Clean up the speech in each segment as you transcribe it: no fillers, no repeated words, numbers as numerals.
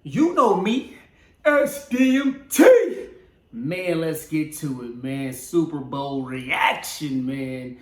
You know me, SDMT. Man, let's get to it, man. Super Bowl reaction, man.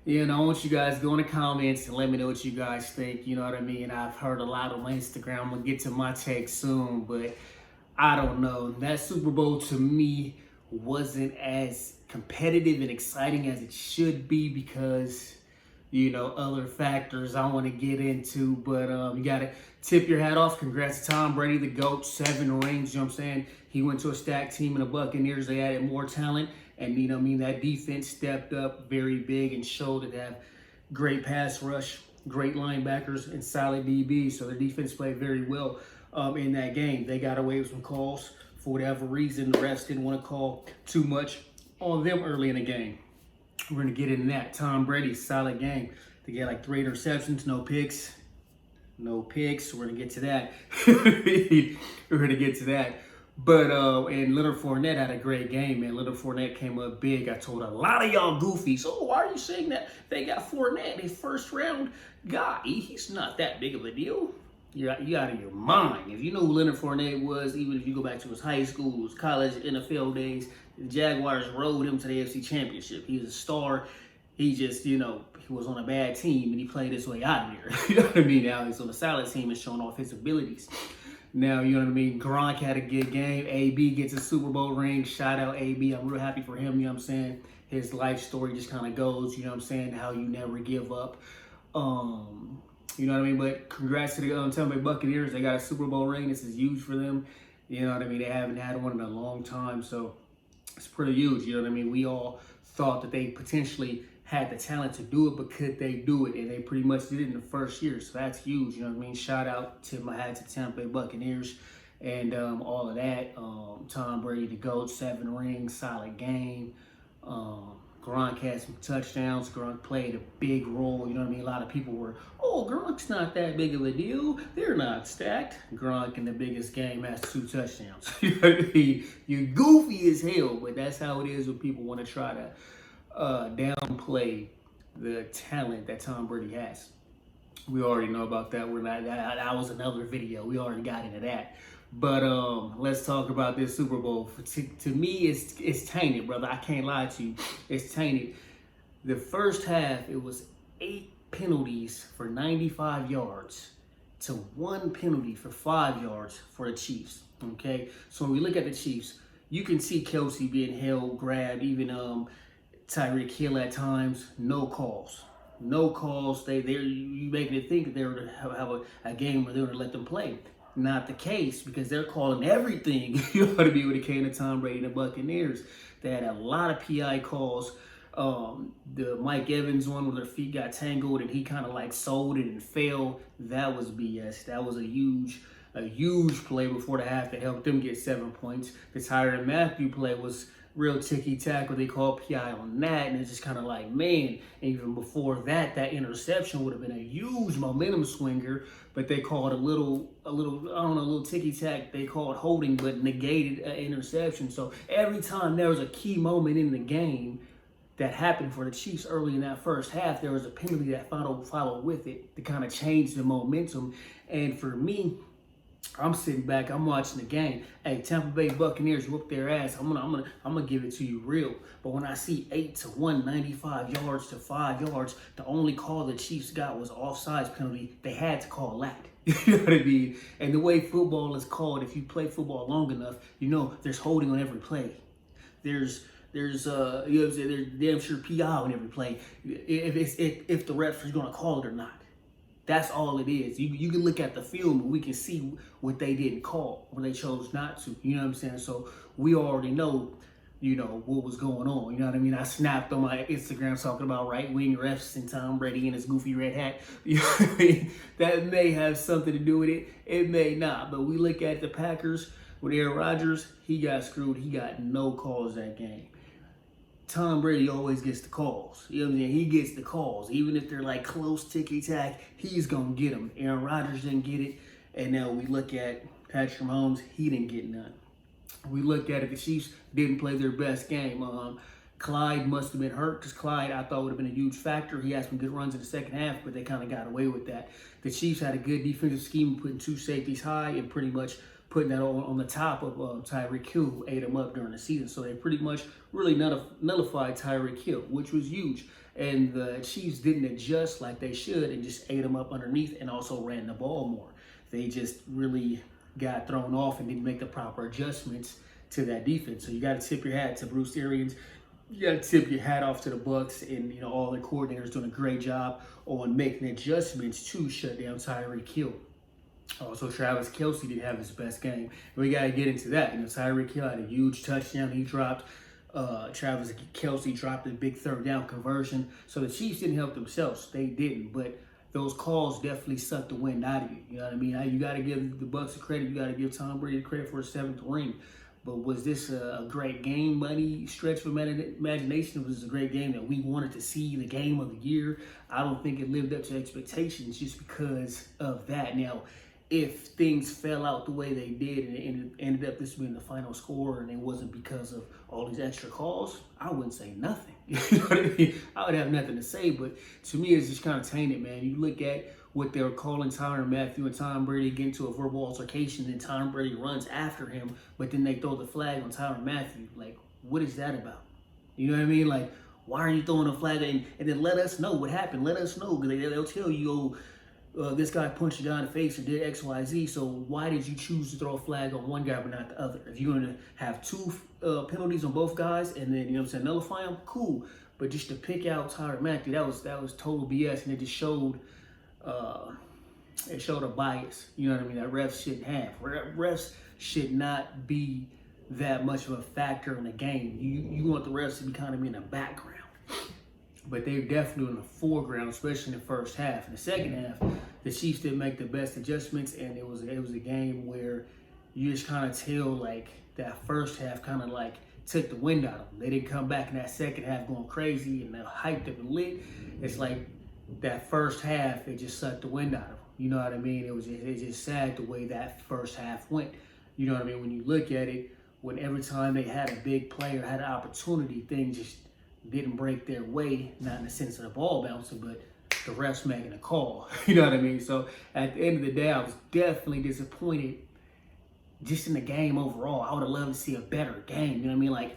I want you guys to go in the comments and let me know what you guys think. You know what I mean? I've heard a lot on Instagram. I'm going to get to my take soon, but I don't know. That Super Bowl to me wasn't as competitive and exciting as it should be because other factors I want to get into, but you got to tip your hat off. Congrats to Tom Brady, the GOAT, 7 rings, you know what I'm saying? He went to a stacked team in the Buccaneers. They added more talent, and that defense stepped up very big and showed that they have great pass rush, great linebackers, and solid DBs, so their defense played very well in that game. They got away with some calls. For whatever reason, the refs didn't want to call too much on them early in the game. We're going to get into that. Tom Brady, solid game. They get like 3 interceptions, no picks. No picks. We're going to get to that. We're going to get to that. But, and Leonard Fournette had a great game, man. Leonard Fournette came up big. I told a lot of y'all goofies, why are you saying that they got Fournette, a first-round guy? He's not that big of a deal. You're out of your mind. If you know who Leonard Fournette was, even if you go back to his high school, his college, NFL days, the Jaguars rode him to the AFC Championship. He was a star. He just, he was on a bad team and he played his way out of there. You know what I mean? Now he's on a solid team and showing off his abilities. Now, you know what I mean? Gronk had a good game. AB gets a Super Bowl ring. Shout out AB. I'm real happy for him, you know what I'm saying? His life story just kind of goes, you know what I'm saying, how you never give up. You know what I mean? But congrats to the Tampa Bay Buccaneers. They got a Super Bowl ring. This is huge for them. You know what I mean? They haven't had one in a long time, so it's pretty huge. You know what I mean? We all thought that they potentially had the talent to do it, but could they do it? And they pretty much did it in the first year, so that's huge. You know what I mean? Shout out to my hat to the Tampa Bay Buccaneers and all of that. Tom Brady, the GOAT, 7 rings, solid game. Gronk had some touchdowns. Gronk played a big role. You know what I mean? A lot of people were, Gronk's not that big of a deal. They're not stacked. Gronk in the biggest game has 2 touchdowns. You know what I mean? You're goofy as hell, but that's how it is when people want to try to downplay the talent that Tom Brady has. We already know about that. That was another video. We already got into that. But let's talk about this Super Bowl. To me, it's tainted, brother. I can't lie to you. It's tainted. The first half, it was 8 penalties for 95 yards to 1 penalty for 5 yards for the Chiefs. Okay? So when we look at the Chiefs, you can see Kelsey being held, grabbed, even Tyreek Hill at times. No calls. No calls. You making it think that they were to have a game where they were to let them play. Not the case, because they're calling everything. You know what I mean? When it came to Tom Brady and the Buccaneers, they had a lot of PI calls. The Mike Evans one where their feet got tangled and he kind of like sold it and fell. That was BS. That was a huge play before the half that helped them get 7 points. The Tyrann Mathieu play was real ticky-tack where they called PI on that, and it's just kind of like, man, even before that interception would have been a huge momentum swinger, but they called a little ticky-tack. They called holding, but negated an interception. So every time there was a key moment in the game that happened for the Chiefs early in that first half, there was a penalty that followed with it to kind of change the momentum. And for me, I'm sitting back, I'm watching the game. Hey, Tampa Bay Buccaneers whoop their ass. I'm gonna give it to you real. But when I see 8-1, 95 yards to 5 yards, the only call the Chiefs got was offsides penalty. They had to call that. You know what I mean? And the way football is called, if you play football long enough, there's holding on every play. There's there's damn sure PI on every play. If the refs are gonna call it or not. That's all it is. You can look at the film and we can see what they didn't call, what they chose not to. You know what I'm saying? So we already know, what was going on. You know what I mean? I snapped on my Instagram talking about right-wing refs and Tom Brady and his goofy red hat. You know what I mean? That may have something to do with it. It may not. But we look at the Packers with Aaron Rodgers. He got screwed. He got no calls that game. Tom Brady always gets the calls. You know what I'm saying? He gets the calls. Even if they're like close ticky-tack, he's going to get them. Aaron Rodgers didn't get it. And now we look at Patrick Mahomes. He didn't get none. We look at it. The Chiefs didn't play their best game. Clyde must have been hurt because Clyde, I thought, would have been a huge factor. He had some good runs in the second half, but they kind of got away with that. The Chiefs had a good defensive scheme, putting 2 safeties high and pretty much putting that on the top of Tyreek Hill, who ate him up during the season. So they pretty much really nullified Tyreek Hill, which was huge. And the Chiefs didn't adjust like they should and just ate him up underneath and also ran the ball more. They just really got thrown off and didn't make the proper adjustments to that defense. So you got to tip your hat to Bruce Arians. You got to tip your hat off to the Bucs and all their coordinators doing a great job on making adjustments to shut down Tyreek Hill. Also, Travis Kelce didn't have his best game. We got to get into that. Tyreek Hill had a huge touchdown he dropped. Travis Kelce dropped a big third down conversion. So the Chiefs didn't help themselves. They didn't. But those calls definitely sucked the wind out of you. You know what I mean? You got to give the Bucs a credit. You got to give Tom Brady credit for his 7th ring. But was this a great game, buddy? Stretch for imagination. Was this a great game that we wanted to see, the game of the year? I don't think it lived up to expectations just because of that. Now, if things fell out the way they did and it ended up this being the final score and it wasn't because of all these extra calls, I wouldn't say nothing. You know what I mean? I would have nothing to say, but to me, it's just kind of tainted, man. You look at what they were calling Tyrann Mathieu and Tom Brady get into a verbal altercation, and Tom Brady runs after him, but then they throw the flag on Tyrann Mathieu. Like, what is that about? You know what I mean? Like, why are you throwing a flag? And then let us know what happened. Let us know, because they'll tell you, this guy punched a guy in the face or did X, Y, Z. So why did you choose to throw a flag on one guy but not the other? If you're going to have 2 penalties on both guys and then, nullify them, cool. But just to pick out Tyrann Mathieu, that was total BS, and it just showed a bias. You know what I mean? That refs shouldn't have. Refs should not be that much of a factor in the game. You want the refs to be kind of in the background. But they're definitely in the foreground, especially in the first half. In the second half, the Chiefs didn't make the best adjustments, and it was a game where you just kind of tell, like, that first half kind of, like, took the wind out of them. They didn't come back in that second half going crazy and they're hyped up and lit. It's like that first half, it just sucked the wind out of them. You know what I mean? It's just sad the way that first half went. You know what I mean? When you look at it, when every time they had a big player, had an opportunity, things just didn't break their way, not in the sense of the ball bouncing, but the refs making a call. You know what I mean? So at the end of the day, I was definitely disappointed just in the game overall. I would have loved to see a better game. You know what I mean? Like,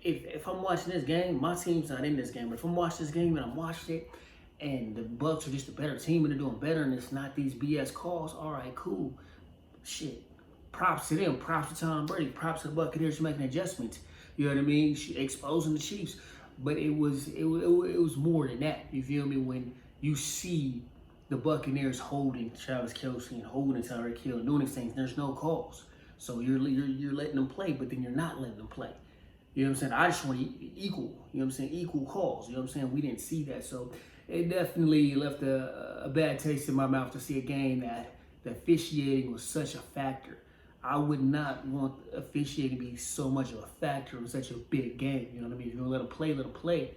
if I'm watching this game, my team's not in this game, but if I'm watching this game and I'm watching it, and the Bucs are just a better team and they're doing better, and it's not these BS calls, all right, cool. Shit. Props to them. Props to Tom Brady. Props to the Buccaneers for making adjustments. You know what I mean? Exposing the Chiefs. But it was more than that. You feel me? When you see the Buccaneers holding Travis Kelce and holding Tyreek Hill and doing these things, there's no calls. So you're letting them play, but then you're not letting them play. You know what I'm saying? I just want equal. You know what I'm saying? Equal calls. You know what I'm saying? We didn't see that. So it definitely left a bad taste in my mouth to see a game that the officiating was such a factor. I would not want officiating to be so much of a factor in such a big game. You know what I mean? If you're going to let them play.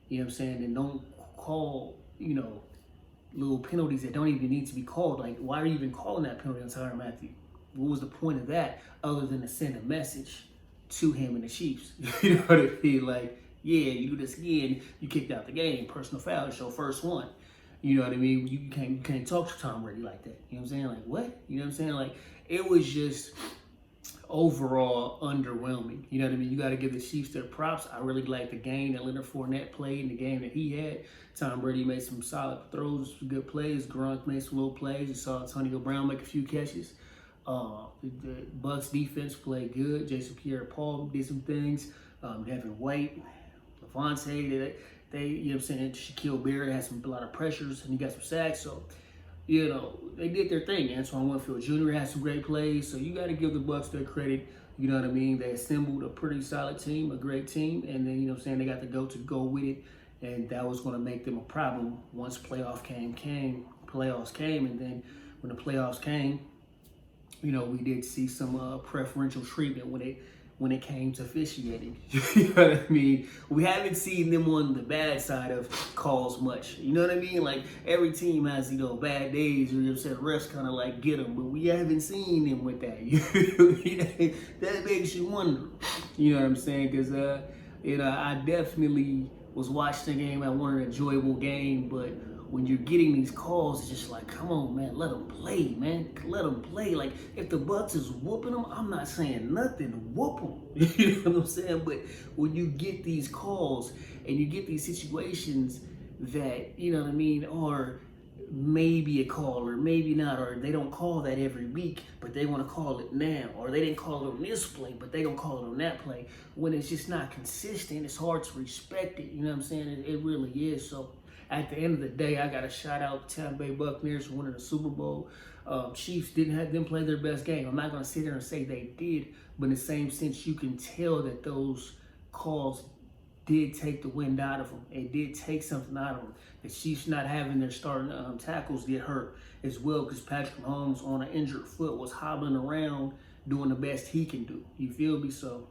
You know what I'm saying? And don't call, little penalties that don't even need to be called. Like, why are you even calling that penalty on Tyrann Mathieu? What was the point of that other than to send a message to him and the Chiefs? You know what I mean? Like, yeah, you do this again, you kicked out the game. Personal foul, it's your first one. You know what I mean? You can't talk to Tom Brady like that. You know what I'm saying? Like, what? You know what I'm saying? Like, it was just overall underwhelming. You know what I mean? You got to give the Chiefs their props. I really like the game that Leonard Fournette played in the game that he had. Tom Brady made some solid throws, some good plays. Gronk made some little plays. You saw Antonio Brown make a few catches. The Bucs defense played good. Jason Pierre-Paul did some things. Devin White, Levante, they you know what I'm saying, Shaquille Barrett had a lot of pressures and he got some sacks. So, they did their thing. Antoine Winfield Jr. had some great plays. So you got to give the Bucs their credit. You know what I mean? They assembled a pretty solid team, a great team. And then, they got to go with it. And that was going to make them a problem once playoffs came. And then when the playoffs came, we did see some preferential treatment when it came to officiating. You know what I mean? We haven't seen them on the bad side of calls much. You know what I mean? Like, every team has, bad days, or refs kind of like get them, but we haven't seen them with that. That makes you wonder. You know what I'm saying? Because, I definitely was watching the game. I wanted an enjoyable game, but when you're getting these calls, it's just like, come on, man, let them play, man. Let them play. Like, if the Bucks is whooping them, I'm not saying nothing. Whoop them. You know what I'm saying? But when you get these calls and you get these situations that, you know what I mean, are maybe a call or maybe not, or they don't call that every week, but they want to call it now, or they didn't call it on this play, but they don't call it on that play. When it's just not consistent, it's hard to respect it. You know what I'm saying? It really is. So at the end of the day, I got to shout out the Tampa Bay Buccaneers for winning the Super Bowl. Chiefs didn't have them play their best game. I'm not going to sit there and say they did, but in the same sense, you can tell that those calls did take the wind out of them. It did take something out of them. The Chiefs not having their starting tackles get hurt as well, because Patrick Mahomes on an injured foot was hobbling around doing the best he can do. You feel me? So,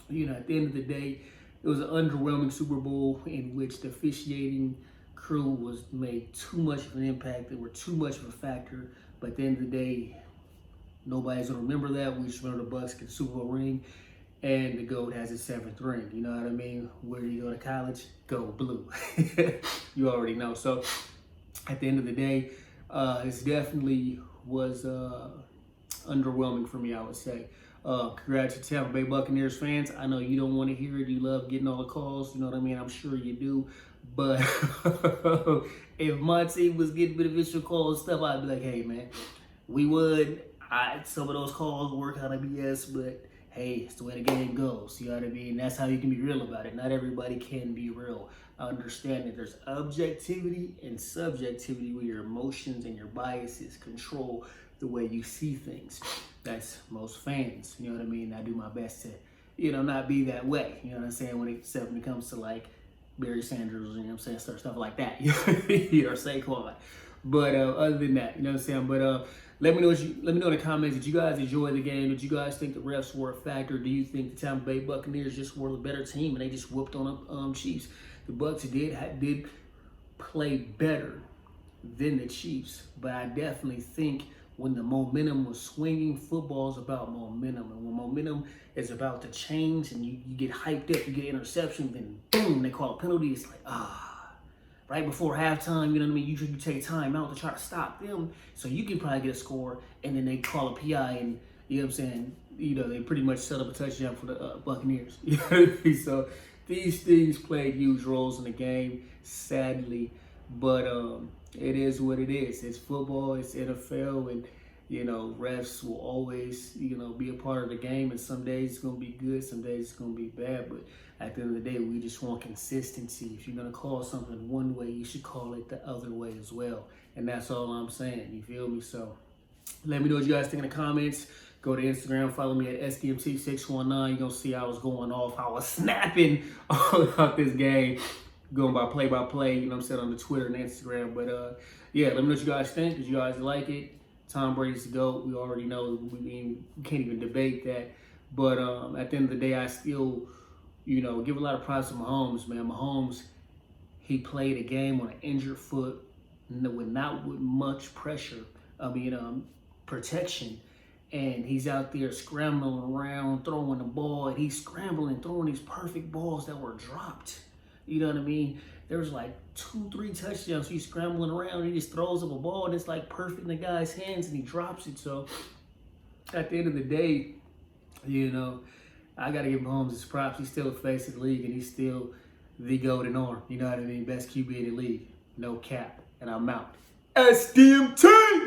you know, at the end of the day, it was an underwhelming Super Bowl in which the officiating crew was made too much of an impact. They were too much of a factor. But at the end of the day, nobody's going to remember that. We just remember the Bucks get the Super Bowl ring. And the GOAT has his 7th ring. You know what I mean? Where do you go to college? Go blue. You already know. So at the end of the day, this definitely was underwhelming for me, I would say. Congrats to Tampa Bay Buccaneers fans. I know you don't want to hear it. You love getting all the calls. You know what I mean? I'm sure you do. But if my team was getting beneficial calls and stuff, I'd be like, hey, man, we would. Some of those calls were kind of BS, but hey, it's the way the game goes. You know what I mean? That's how you can be real about it. Not everybody can be real. I understand that there's objectivity and subjectivity where your emotions and your biases control the way you see things. That's most fans. You know what I mean? I do my best to, you know, not be that way. You know what I'm saying? When it comes to like Barry Sanders, you know what I'm saying? Stuff like that. You know, or Saquon. But other than that, you know what I'm saying? But let me know in the comments. Did you guys enjoy the game? Did you guys think the refs were a factor? Do you think the Tampa Bay Buccaneers just were the better team and they just whooped on the Chiefs? The Bucs did play better than the Chiefs, but I definitely think when the momentum was swinging, football is about momentum, and when momentum is about to change and you get hyped up, you get an interception, then boom, they call a penalty. It's like right before halftime, you know what I mean? You take time out to try to stop them, so you can probably get a score, and then they call a PI, and you know what I'm saying? You know, they pretty much set up a touchdown for the Buccaneers. You know what I mean? So these things played huge roles in the game, sadly, but it is what it is. It's football, it's NFL, and you know, refs will always, you know, be a part of the game, and some days it's going to be good, some days it's going to be bad, but at the end of the day, we just want consistency. If you're going to call something one way, you should call it the other way as well, and that's all I'm saying, you feel me? So let me know what you guys think in the comments. Go to Instagram, follow me at SDMT619. You're going to see I was going off. I was snapping about this game, going by play, you know what I'm saying, on the Twitter and Instagram. But yeah, let me know what you guys think. Did you guys like it? Tom Brady's the GOAT. We already know. We can't even debate that. But at the end of the day, I still, you know, give a lot of props to Mahomes, man. Mahomes, he played a game on an injured foot, not with much pressure. Protection. And he's out there scrambling around, throwing the ball, and he's scrambling, throwing these perfect balls that were dropped. You know what I mean? There was like 2-3 touchdowns. He's scrambling around, he just throws up a ball, and it's like perfect in the guy's hands, and he drops it. So at the end of the day, you know, I got to give Mahomes his props. He's still the face of the league, and he's still the golden arm. You know what I mean? Best QB in the league. No cap. And I'm out. SDMT!